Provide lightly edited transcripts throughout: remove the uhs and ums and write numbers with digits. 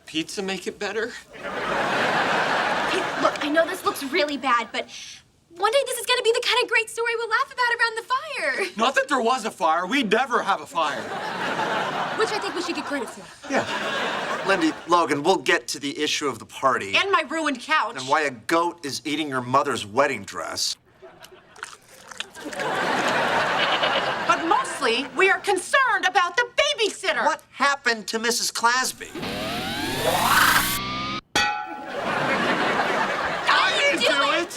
pizza make it better? Hey, look, I know this looks really bad, but one day this is gonna be the kind of great story we'll laugh about around the fire. Not that there was a fire. We'd never have a fire. Which I think we should get credit for. Yeah. Lindy, Logan, we'll get to the issue of the party. And my ruined couch. And why a goat is eating your mother's wedding dress. But mostly, we are concerned about the babysitter. What happened to Mrs. Clasby? I didn't do it!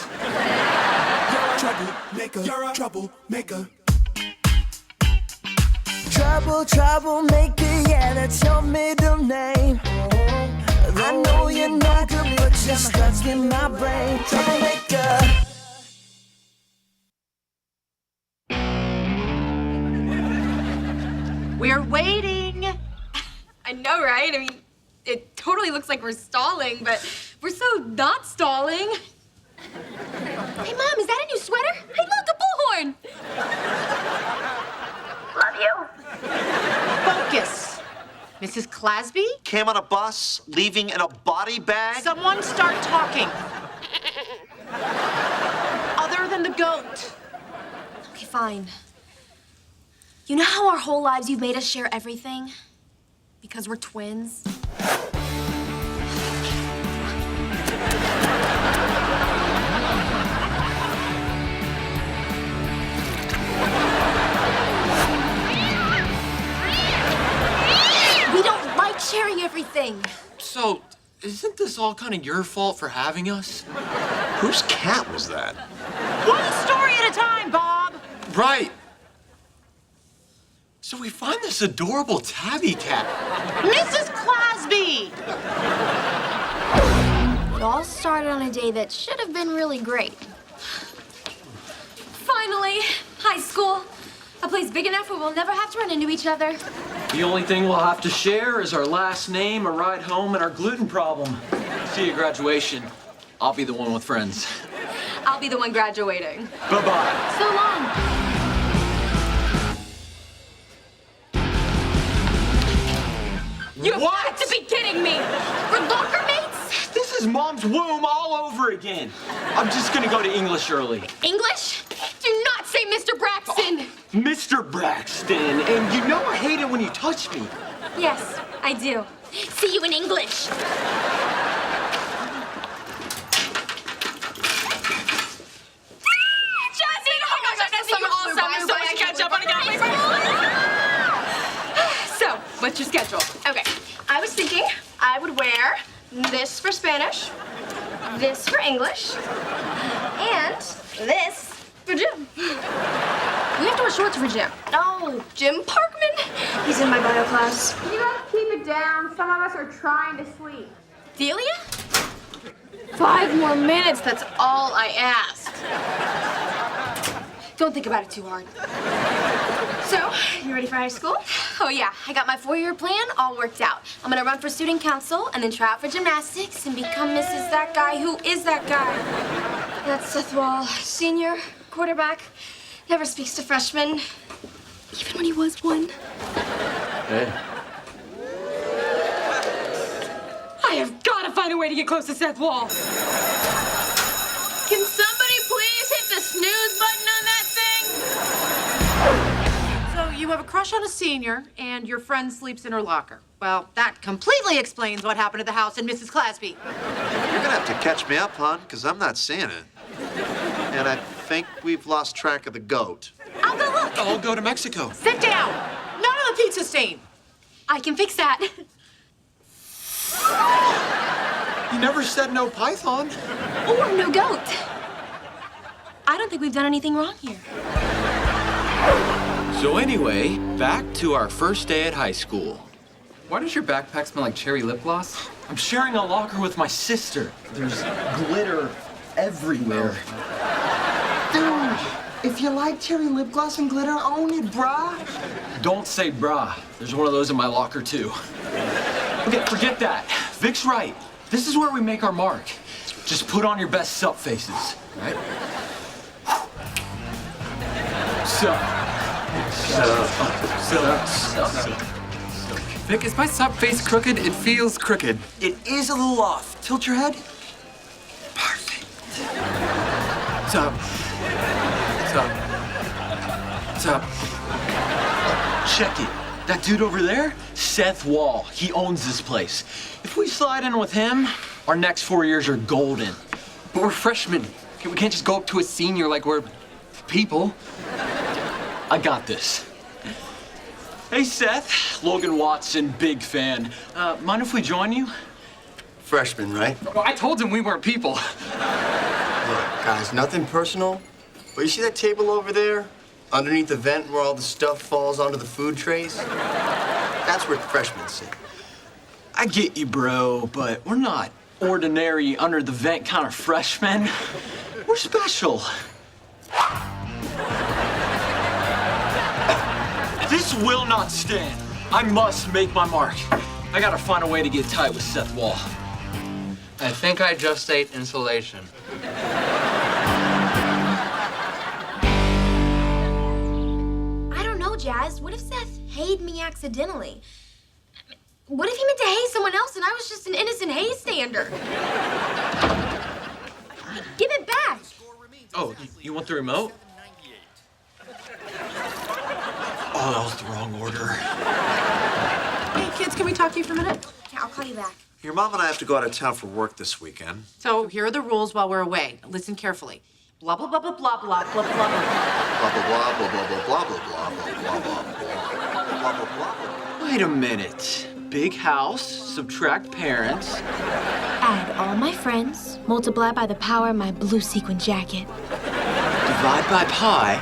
Troublemaker, you're a troublemaker. Troublemaker, yeah, that's your middle name. I know you're no good, but you're stuck in my brain. Troublemaker. We're waiting. I know, right? I mean, it totally looks like we're stalling, but we're so not stalling. Hey, Mom, is that a new sweater? Hey, look, a bullhorn! Love you. Focus. Mrs. Clasby? Came on a bus, leaving in a body bag? Someone start talking. Other than the goat. Okay, fine. You know how our whole lives you've made us share everything? Because we're twins? We don't like sharing everything. So, isn't this all kind of your fault for having us? Whose cat was that? One story at a time, Bob. Right. So we find this adorable tabby cat. Mrs. Clasby! It all started on a day that should have been really great. Finally, high school. A place big enough where we'll never have to run into each other. The only thing we'll have to share is our last name, a ride home, and our gluten problem. See you at graduation. I'll be the one with friends. I'll be the one graduating. Bye-bye. So long. You have to be kidding me! We're locker mates? This is Mom's womb all over again. I'm just gonna go to English early. English? Do not say Mr. Braxton! Mr. Braxton, and you know I hate it when you touch me. Yes, I do. See you in English. Jazzy! Oh my gosh, that's some awesome. I'm so much catch up on So, what's your schedule? Okay, I was thinking I would wear this for Spanish, this for English, and this for gym. We have to wear shorts for gym. Oh, Jim Parkman. He's in my bio class. Can you guys keep it down? Some of us are trying to sleep. Delia? 5 more minutes, that's all I asked. Don't think about it too hard. So, you ready for high school? Oh yeah, I got my 4-year plan all worked out. I'm gonna run for student council and then try out for gymnastics and become Mrs. That Guy Who Is That Guy. That's Seth Wall, senior, quarterback, never speaks to freshmen, even when he was one. Hey. I have gotta find a way to get close to Seth Wall. Can somebody please hit the snooze button on that thing? So you have a crush on a senior, and your friend sleeps in her locker. Well, that completely explains what happened at the house in Mrs. Clasby. You're gonna have to catch me up, hon, because I'm not seeing it. And I think we've lost track of the goat. I'll go look. I'll go to Mexico. Sit down. None of the pizza stain. I can fix that. You never said no python. Or no goat. I don't think we've done anything wrong here. So anyway, back to our first day at high school. Why does your backpack smell like cherry lip gloss? I'm sharing a locker with my sister. There's glitter everywhere. Dude, if you like cherry lip gloss and glitter, own it, brah. Don't say brah. There's one of those in my locker too. Okay, forget that. Vic's right. This is where we make our mark. Just put on your best sup faces, right? Sup. Vic, is my sup face crooked? It feels crooked. It is a little off. Tilt your head. Perfect. What's up? What's up? What's up? Check it. That dude over there, Seth Wall. He owns this place. If we slide in with him, our next 4 years are golden. But we're freshmen. Okay, we can't just go up to a senior like we're people. I got this. Hey, Seth. Logan Watson, big fan. Mind if we join you? Freshman, right? Well, I told him we weren't people. Look, guys, nothing personal, but you see that table over there? Underneath the vent where all the stuff falls onto the food trays? That's where freshmen sit. I get you, bro, but we're not ordinary, under-the-vent kind of freshmen. We're special. This will not stand. I must make my mark. I gotta find a way to get tight with Seth Wall. I think I just ate insulation. I don't know, Jazz. What if Seth hayed me accidentally? What if he meant to hay someone else and I was just an innocent hay stander? Give it back. Oh, you want the remote? Oh, that was the wrong order. Hey, kids, can we talk to you for a minute? Yeah, I'll call you back. Your mom and I have to go out of town for work this weekend. So here are the rules while we're away. Listen carefully. Blah, blah, blah, blah, blah, blah, blah, blah, blah. Blah, blah, blah, blah, blah, blah, blah, blah, blah, blah, blah, blah, blah, blah. Wait a minute. Big house, subtract parents. Add all my friends, multiply by the power of my blue sequin jacket. Divide by pi.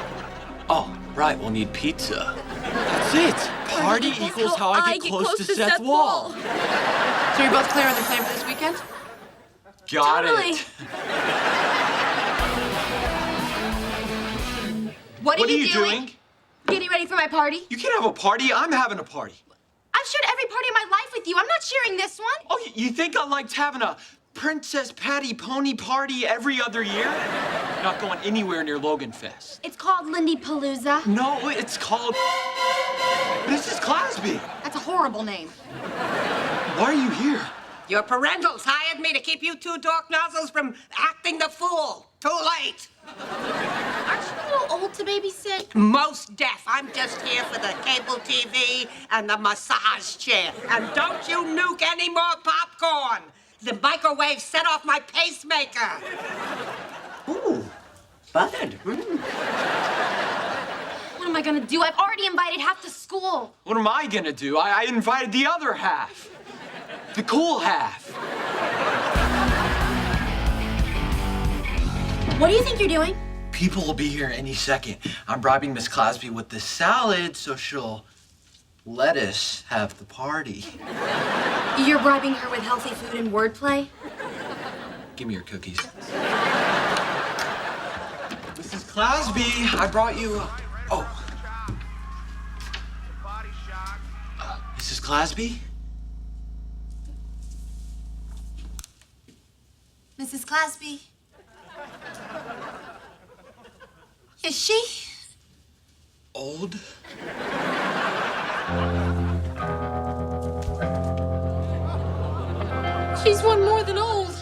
Oh, right, we'll need pizza. That's it. Party equals how I get close to Seth Wall. So you're both clear on the plan for this weekend? Got Totally. it. What What are you doing? Getting ready for my party? You can't have a party. I'm having a party. I've shared every party of my life with you. I'm not sharing this one. Oh, you think I liked having a Princess Patty pony party every other year? Not going anywhere near Logan Fest. It's called Lindy Palooza. No, it's called Mrs. Clasby. That's a horrible name. Why are you here? Your parentals hired me to keep you two dork nozzles from acting the fool. Too late. Aren't you a little old to babysit? Most deaf. I'm just here for the cable TV and the massage chair. And don't you nuke any more popcorn. The microwave set off my pacemaker. Ooh, buttered. What am I gonna do? I've already invited half the school. What am I gonna do? I invited the other half. The cool half. What do you think you're doing? People will be here any second. I'm bribing Miss Clasby with the salad so she'll let us have the party. You're bribing her with healthy food and wordplay? Give me your cookies. Mrs. Clasby, I brought you. Oh. Mrs. Clasby? Mrs. Clasby? Is she? Old? She's one more than old.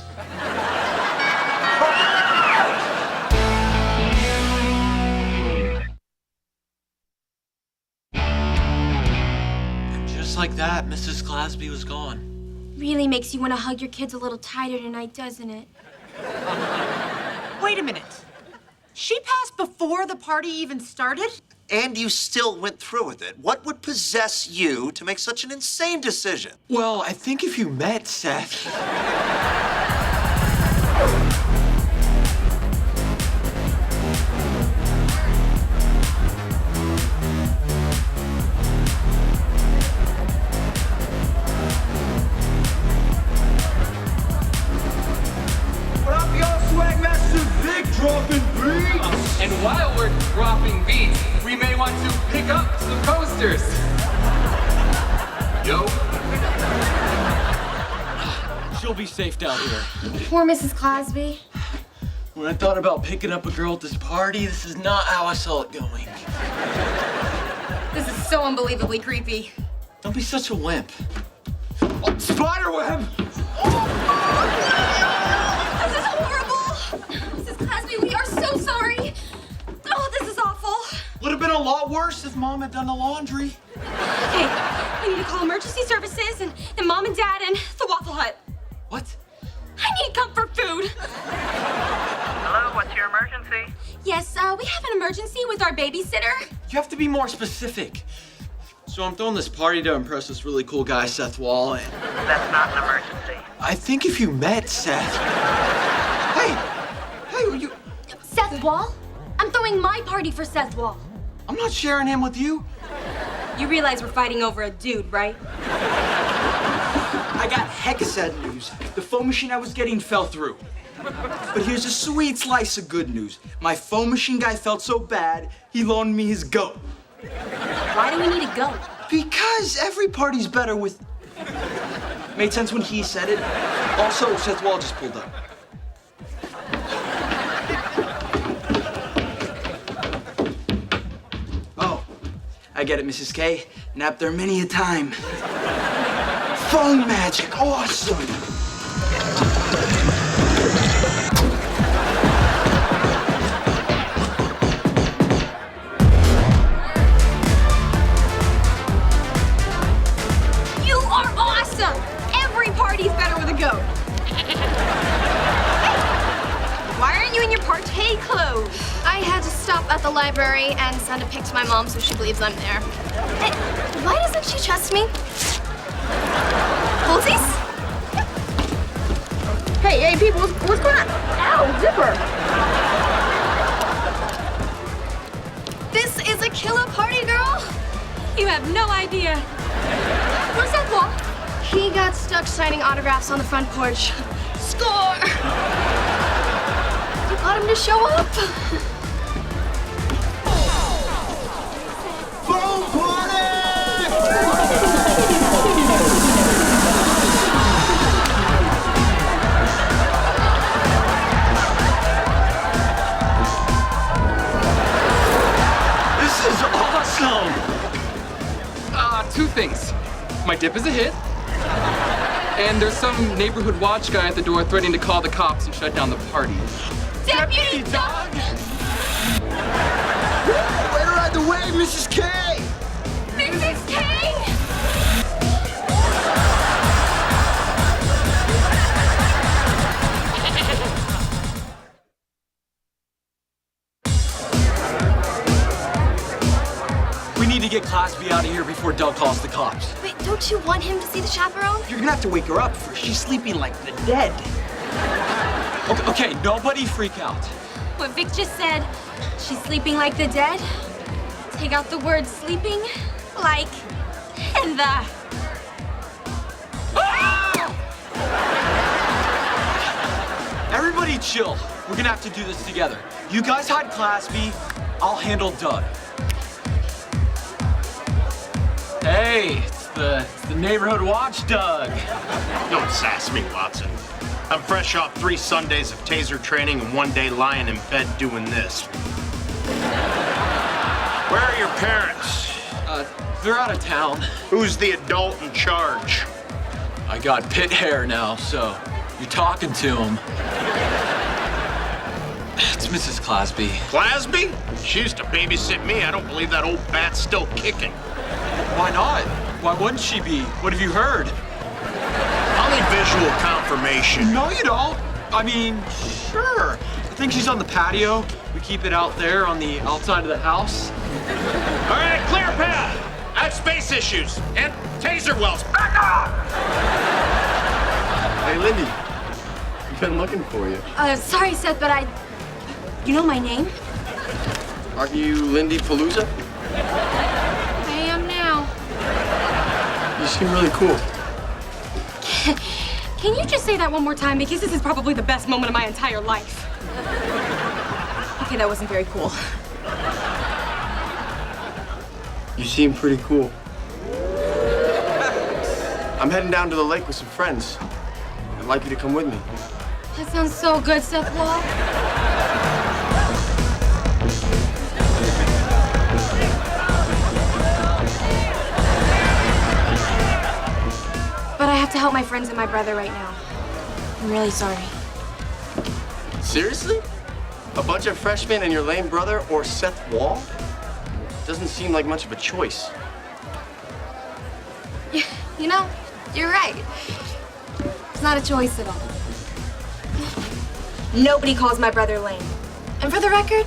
And just like that, Mrs. Clasby was gone. Really makes you want to hug your kids a little tighter tonight, doesn't it? Wait a minute. She passed before the party even started? And you still went through with it. What would possess you to make such an insane decision? Well, I think if you met Seth. What up, y'all? Swag Master Vic dropping beats. And while we're dropping beats, we may want to pick up some coasters. Yo. She'll be safe down here. Poor Mrs. Clasby. When I thought about picking up a girl at this party, this is not how I saw it going. This is so unbelievably creepy. Don't be such a wimp. Oh, spiderweb! This is horrible. Mrs. Clasby, we are so sorry. Oh, this is awful. Would have been a lot worse if Mom had done the laundry. Okay, I need to call emergency services and Mom and Dad and the Waffle Hut. What? I need comfort food. Hello, what's your emergency? Yes, we have an emergency with our babysitter. You have to be more specific. So I'm throwing this party to impress this really cool guy, Seth Wall, and That's not an emergency. I think if you met Seth... Hey, you... Seth Wall? I'm throwing my party for Seth Wall. I'm not sharing him with you. You realize we're fighting over a dude, right? I got heck of sad news. The foam machine I was getting fell through. But here's a sweet slice of good news. My foam machine guy felt so bad, he loaned me his goat. Why do we need a goat? Because every party's better with... Made sense when he said it. Also, Seth Wall just pulled up. Oh, I get it, Mrs. K. Napped there many a time. Foam magic, awesome! You are awesome! Every party's better with a goat. Why aren't you in your party clothes? I had to stop at the library and send a pic to my mom so she believes I'm there. Hey, why doesn't she trust me? Holsies? Hey, people, what's going on? Ow, zipper! This is a killer party, girl. You have no idea. Where's Seth Wall? He got stuck signing autographs on the front porch. Score! You got him to show up. Foam party! This is awesome! Two things. My dip is a hit, and there's some neighborhood watch guy at the door threatening to call the cops and shut down the party. Deputy Dog! Way to ride the wave, Mrs. K! Mrs. K! We need to get Class B out of here before Doug calls the cops. Wait, don't you want him to see the chaperone? You're gonna have to wake her up first. She's sleeping like the dead. Okay, nobody freak out. What Vic just said, she's sleeping like the dead. Take out the word sleeping, like, and the. Everybody chill. We're gonna have to do this together. You guys hide Class B, I'll handle Doug. Hey, it's the neighborhood watch, Doug. Don't sass me, Watson. I'm fresh off 3 Sundays of taser training and 1 day lying in bed doing this. Where are your parents? They're out of town. Who's the adult in charge? I got pit hair now, so you're talking to him. It's Mrs. Clasby. Clasby? She used to babysit me. I don't believe that old bat's still kicking. Why not? Why wouldn't she be? What have you heard? I'll need visual confirmation. No, you don't. I mean, sure. I think she's on the patio. We keep it out there on the outside of the house. All right, clear path. I have space issues and taser wells. Back off! Hey, Lindy. I've been looking for you. Sorry, Seth, but you know my name? Aren't you Lindy Palooza? I am now. You seem really cool. Can you just say that one more time? Because this is probably the best moment of my entire life. Okay, that wasn't very cool. You seem pretty cool. I'm heading down to the lake with some friends. I'd like you to come with me. That sounds so good, Seth Wall. have to help my friends and my brother right now. I'm really sorry. Seriously? A bunch of freshmen and your lame brother or Seth Wall? Doesn't seem like much of a choice. You know, you're right. It's not a choice at all. Nobody calls my brother lame. And for the record,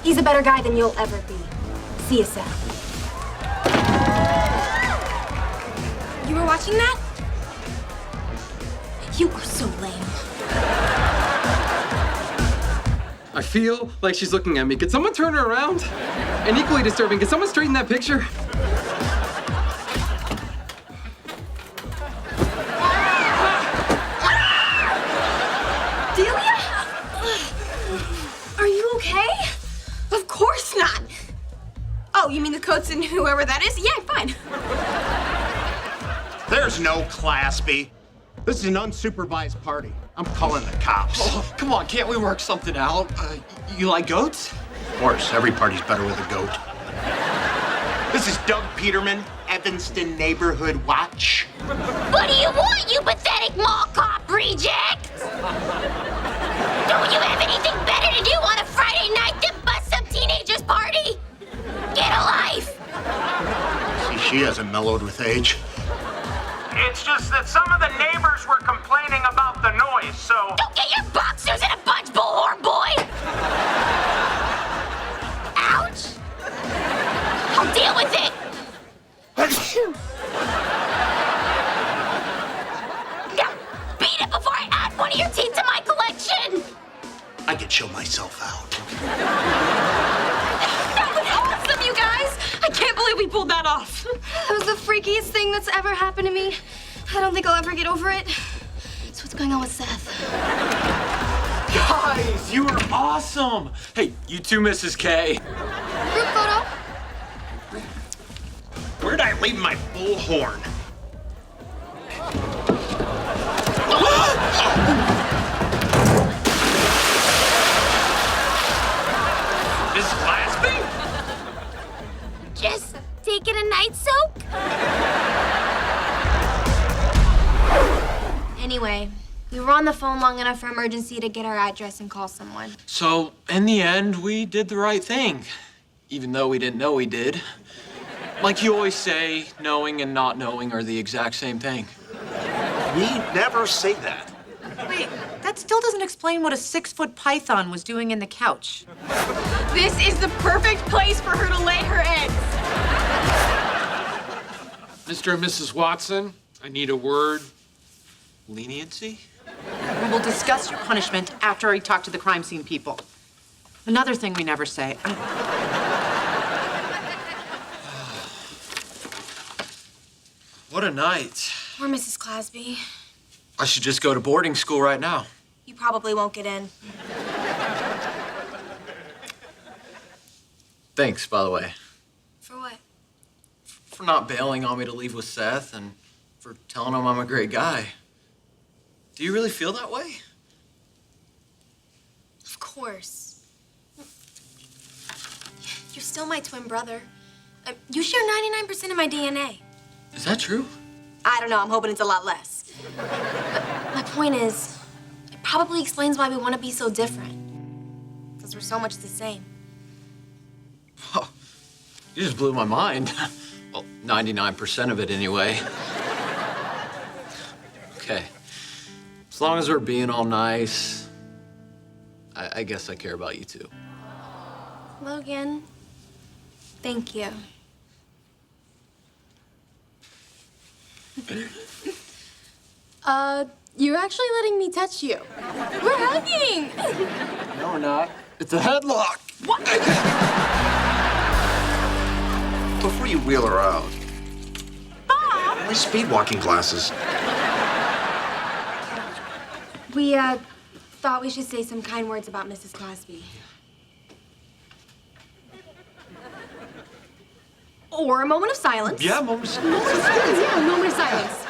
he's a better guy than you'll ever be. See you, Seth. You were watching that? You were so lame. I feel like she's looking at me. Could someone turn her around? And equally disturbing, could someone straighten that picture? Delia? Are you okay? Of course not. Oh, you mean the coats and whoever that is? Yeah, I'm fine. There's no class, B. This is an unsupervised party. I'm calling the cops. Oh, come on, can't we work something out? You like goats? Of course, every party's better with a goat. This is Doug Peterman, Evanston Neighborhood Watch. What do you want, you pathetic mall cop reject? Don't you have anything better to do on a Friday night than bust some teenager's party? Get a life! See, she hasn't mellowed with age. It's just that some of the neighbors were complaining about the noise, so... Don't get your boxers in a bunch, bullhorn boy! Ouch! I'll deal with it! Now, beat it before I add one of your teeth to my collection! I could chill myself out. That was awesome, you guys! I can't believe we pulled that off. That was the freakiest thing that's ever happened to me. I don't think I'll ever get over it. So what's going on with Seth? Guys, you were awesome. Hey, you too, Mrs. K. Group photo? Where'd I leave my bullhorn? Miss Glasby? Just taking a night soak? Anyway, we were on the phone long enough for emergency to get our address and call someone. So, in the end, we did the right thing. Even though we didn't know we did. Like you always say, knowing and not knowing are the exact same thing. We never say that. Wait, that still doesn't explain what a 6-foot python was doing in the couch. This is the perfect place for her to lay her eggs. Mr. and Mrs. Watson, I need a word. Leniency? We will discuss your punishment after I talk to the crime scene people. Another thing we never say. What a night. Poor Mrs. Clasby. I should just go to boarding school right now. You probably won't get in. Thanks, by the way. For what? For not bailing on me to leave with Seth and for telling him I'm a great guy. Do you really feel that way? Of course. You're still my twin brother. You share 99% of my DNA. Is that true? I don't know. I'm hoping it's a lot less. But my point is, it probably explains why we want to be so different. Because we're so much the same. Oh, you just blew my mind. Well, 99% of it anyway. Okay. As long as we're being all nice, I guess I care about you too. Logan, thank you. You're actually letting me touch you. We're hugging. No, we're not. It's a headlock. What? Before you wheel her out, Bob! my speed walking glasses. We, thought we should say some kind words about Mrs. Clasby. Or a moment of silence. Yeah, moment of silence. Yeah, a moment of silence.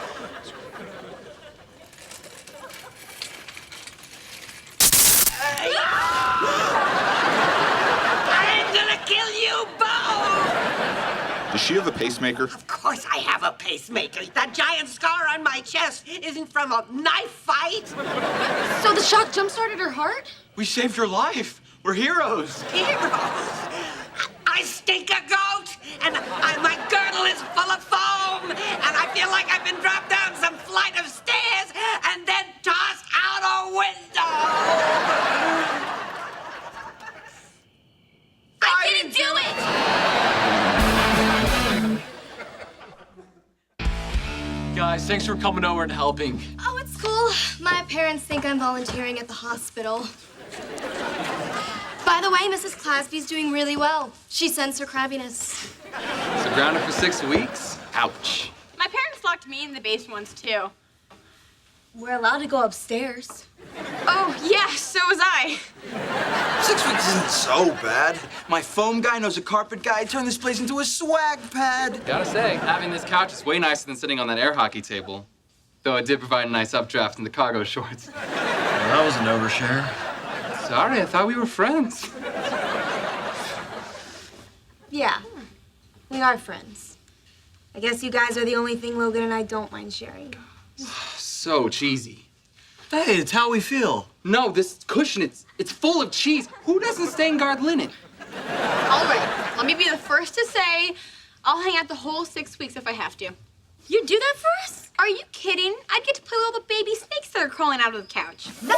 Does she have a pacemaker? Of course course I have a pacemaker. That giant scar on my chest isn't from a knife fight. So the shock jump-started her heart? We saved your life. We're heroes. Heroes? I stink a goat, and my girdle is full of foam, and I feel like I've been dropped down some flight of stairs and then tossed out a window. I didn't do it! Guys, thanks for coming over and helping. Oh, it's cool. My parents think I'm volunteering at the hospital. By the way, Mrs. Clasby's doing really well. She sensed her crabbiness. So grounded for 6 weeks? Ouch. My parents locked me in the basement once, too. We're allowed to go upstairs. Oh, yeah, so was I. 6 weeks isn't so bad. My foam guy knows a carpet guy. Turn this place into a swag pad. Gotta say, having this couch is way nicer than sitting on that air hockey table. Though it did provide a nice updraft in the cargo shorts. Well, that was an overshare. Sorry, I thought we were friends. Yeah, we are friends. I guess you guys are the only thing Logan and I don't mind sharing. So cheesy. Hey, it's how we feel. No, this cushion, it's full of cheese. Who doesn't stain guard linen? All right, let me be the first to say I'll hang out the whole 6 weeks if I have to. You do that for us? Are you kidding? I'd get to play with all the baby snakes that are crawling out of the couch. No,